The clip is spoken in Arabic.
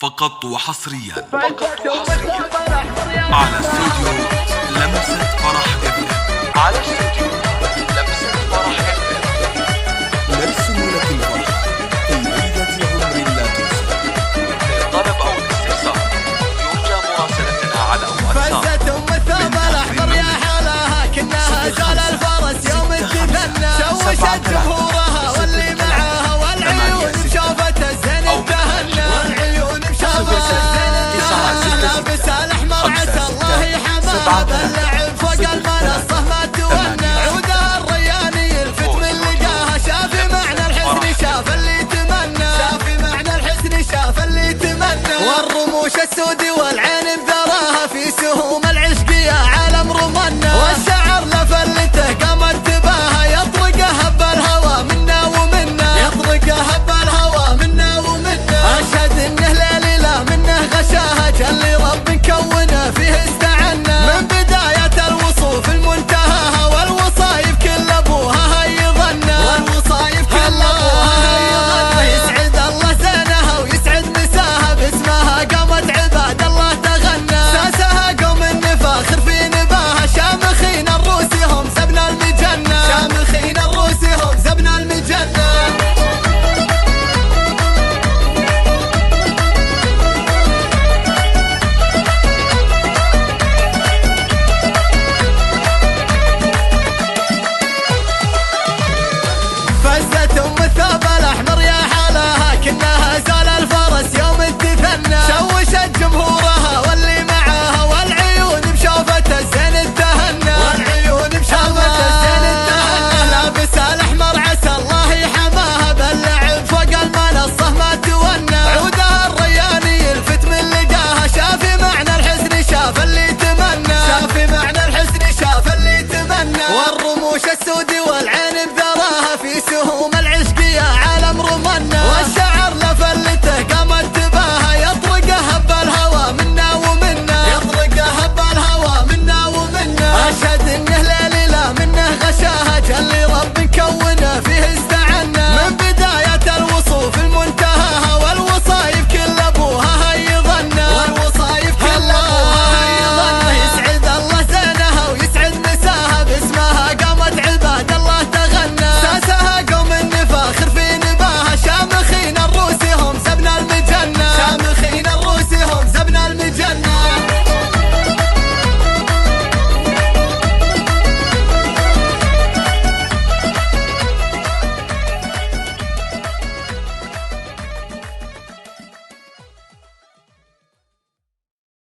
فقط وحصريا على استوديو لمسة فرح FM. على استوديو لمسة فرح FM نرسم لك الفرحة في ليلة عمر لا تنسى. للطلب أو الاستفسار يرجى مراسلتنا على واتساب. فزت الثوب الأحمر يا حلاها كنها زال الفرس يوم تثنى شوشت جمهورها واللي معاها والعيون شافت الزين تهنى والعيون شافت الزين تهنى لابس الأحمر عسى الله يحمى باللعب فوق المنصة ما تونى عودها الرياني يلفت من لقاها شافي معنى الحسن شاف اللي تمنى شافي معنى الحسن شاف اللي تمنى والرموش السودي والعين بذراها في سهوم العشق يا عالم رمنا والشعر